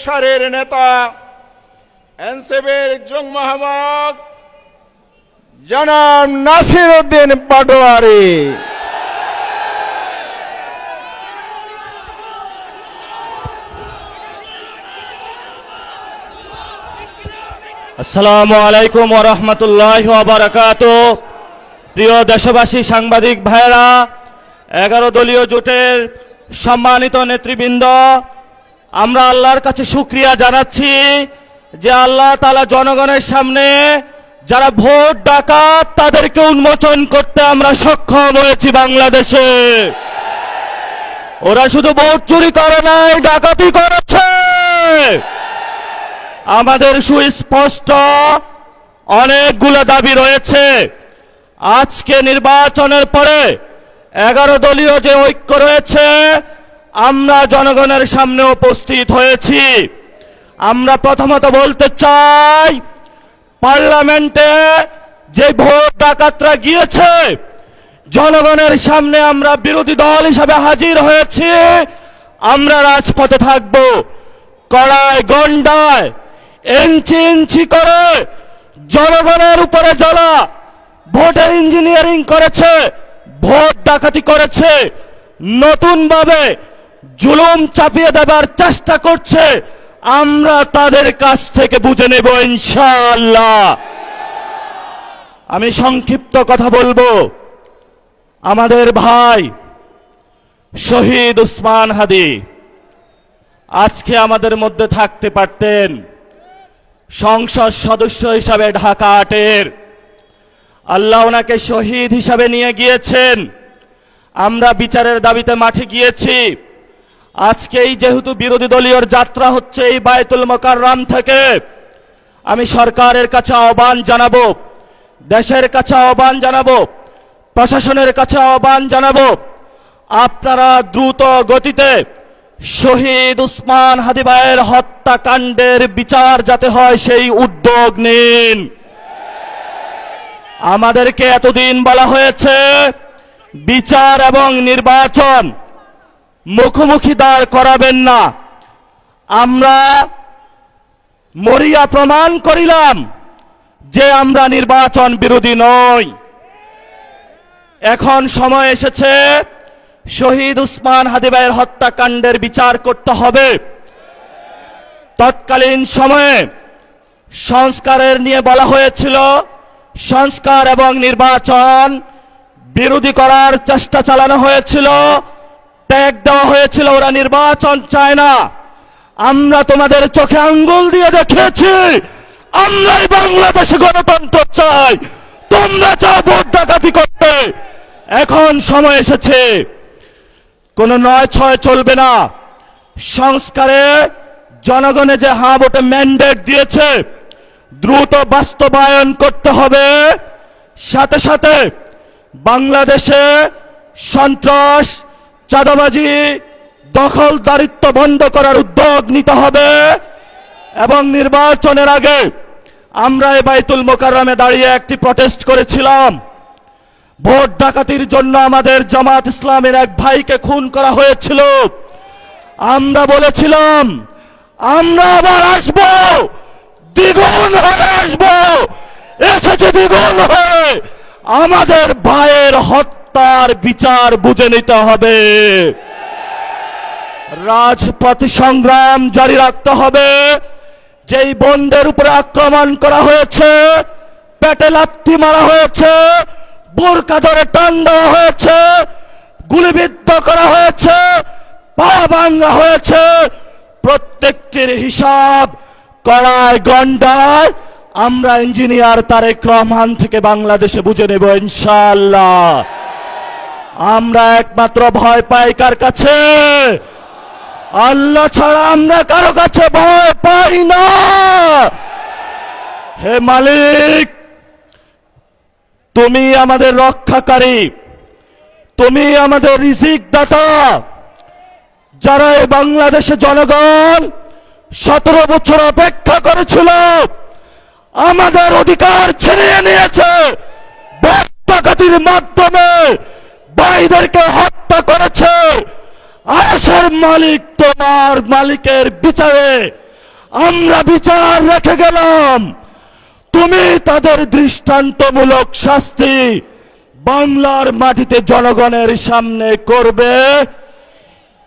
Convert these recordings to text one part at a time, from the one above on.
সারির নেতা এনসিপির যুগ্ম আহ্বায়ক জনাব নাসির উদ্দিন পাটোয়ারি। আসসালামু আলাইকুম ওয়া রাহমাতুল্লাহি ওয়া বারাকাতুহু। প্রিয় দেশবাসী, সাংবাদিক ভাইরা, 11 দলীয় জোটের সম্মানিত নেতৃবৃন্দ, আমরা আল্লাহর কাছে শুকরিয়া জানাচ্ছি যে আল্লাহ তাআলা জনগণের সামনে যারা ভোট ডাকাত তাদেরকে উন্মোচন করতে আমরা সক্ষম হয়েছি। বাংলাদেশে ওরা শুধু ভোট চুরি করে নাই, ডাকাতি করেছে। আমাদের সুস্পষ্ট অনেকগুলো দাবি রয়েছে। আজকে নির্বাচনের পরে 11 দলীয় যে ঐক্য রয়েছে, আমরা জনগণের সামনে উপস্থিত হয়েছি। আমরা প্রথমত বলতে চাই, পার্লামেন্টে যে ভোট ডাকাতরা গিয়েছে, জনগণের সামনে আমরা বিরোধী দল হিসাবে হাজির হয়েছি। আমরা রাজপথে থাকব। কড়ায় গন্ডায় ইঞ্চি ইঞ্চি করে জনগণের উপরে যারা ভোটের ইঞ্জিনিয়ারিং করেছে, ভোট ডাকাতি করেছে, নতুন ভাবে জুলুম চাপিয়ে দেবার চেষ্টা করছে, আমরা তাদের কাছ থেকে বুঝে নেব ইনশাআল্লাহ। আমি সংক্ষিপ্ত কথা বলবো। আমাদের ভাই শহীদ উসমান হাদি আজকে আমাদের মধ্যে থাকতে পারতেন। সংসদ সদস্য হিসাবে ঢাকা 8-এর আল্লাহ ওনাকে শহীদ হিসাবে নিয়ে গিয়েছেন। আমরা বিচারের দাবিতে মাঠে গিয়েছি। আজকেই যেহেতু বিরোধী দলীয় যাত্রা হচ্ছে এই বায়তুল মোকাররম থেকে, আমি সরকারের কাছে আহ্বান জানাবো, দেশের কাছে আহ্বান জানাবো, প্রশাসনের কাছে আহ্বান জানাবো, আপনারা দ্রুত গতিতে শহীদ উসমান হাদি ভাইয়ের হত্যাকাণ্ডের বিচার যাতে হয় সেই উদ্যোগ নিন। আমাদেরকে এতদিন বলা হয়েছে বিচার এবং নির্বাচন মুখোমুখি দাঁড় করাবেন না। আমরা মরিয়া প্রমাণ করিলাম যে আমরা নির্বাচন বিরোধী নই। এখন সময় এসেছে শহীদ উসমান হাদি ভাইয়ের হত্যাকাণ্ডের বিচার করতে হবে। তৎকালীন সময়ে সংস্কারের নিয়ে বলা হয়েছিল, সংস্কার এবং নির্বাচন বিরোধী করার চেষ্টা চালানো হয়েছিল, ট্যাগ দেওয়া হয়েছিল ওরা নির্বাচন চায় না। আমরা তোমাদের চোখে আঙ্গুল দিয়ে দেখিয়েছি আমরাই বাংলাদেশে গণতন্ত্র চাই, তোমরা চাও ভোট ডাকাতি করতে। এখন সময় এসেছে, কোনো 9-6 চলবে না। সংস্কারে জনগণে যে হ্যাঁ ভোটে ম্যান্ডেট দিয়েছে, দ্রুত বাস্তবায়ন করতে হবে। সাথে সাথে বাংলাদেশে সন্ত্রাস, চাঁদাবাজি, দখলদারিত্ব বন্ধ করার উদ্যোগ নিতে হবে। এবং নির্বাচনের আগে আমরা এই বায়তুল মোকাররমে দাঁড়িয়ে একটি প্রটেস্ট করেছিলাম। ভোট ডাকাতির জন্য আমাদের জামাত ইসলামের এক ভাইকে খুন করা হয়েছিল। আমরা বলেছিলাম আমরা আবার আসব, দ্বিগুণ হয়ে আসব। এসেছে দ্বিগুণ হয়ে। আমাদের ভাইয়ের হত্যার বিচার বুঝে নিতে হবে। রাজপথ সংগ্রাম জারি রাখতে হবে। যেই বোনদের উপরে আক্রমণ করা হয়েছে, পেটে লাথি মারা হয়েছে, বোরকা ধরে টান দেওয়া হয়েছে, গুলিবিদ্ধ করা হয়েছে, পা ভাঙা হয়েছে, প্রত্যেকটির হিসাব কড়ায় গন্ডায় আমরা ইঞ্জিনিয়ার তারেক রহমান থেকে বাংলাদেশে বুঝে নেব ইনশাআল্লাহ। আমরা একমাত্র ভয় পাই কার কাছে? আল্লাহ ছাড়া আমরা কারো কাছে ভয় পাই না। হে মালিক, তুমি আমাদের রক্ষাকারী, তুমি আমাদের রিজিক দাতা। যারা এই বাংলাদেশে জনগণ 17 বছর অপেক্ষা করেছিল, আমাদের অধিকার ছিনিয়ে নিয়েছে, ভোট ডাকাতির মাধ্যমে ভাইদেরকে হত্যা করেছে। আরশের মালিক তোমার মালিকের বিচারে আমরা বিচার রেখে গেলাম, তুমি তাদের দৃষ্টান্তমূলক শাস্তি বাংলার মাটিতে জনগণের সামনে করবে।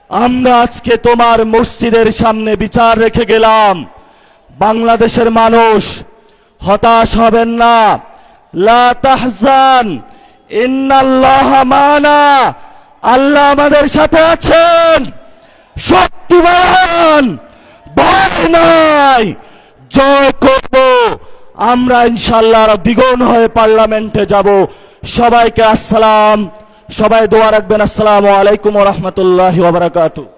আমরা আজকে তোমার মসজিদের সামনে বিচার রেখে গেলাম। বাংলাদেশের মানুষ হতাশ হবেন না, লা তাহজান ইন্নাল্লাহা মানা, আল্লাহ আমাদের সাথে আছেন, শক্তিমান, ভয় নাই, জয় করব আমরা ইনশাআল্লাহ। দ্বিগুণ হয়ে পার্লামেন্টে যাব। সবাইকে আসসালাম, সবাই দোয়া রাখবেন। আসসালামু আলাইকুম ওয়া রাহমাতুল্লাহি ওয়া বারাকাতুহু।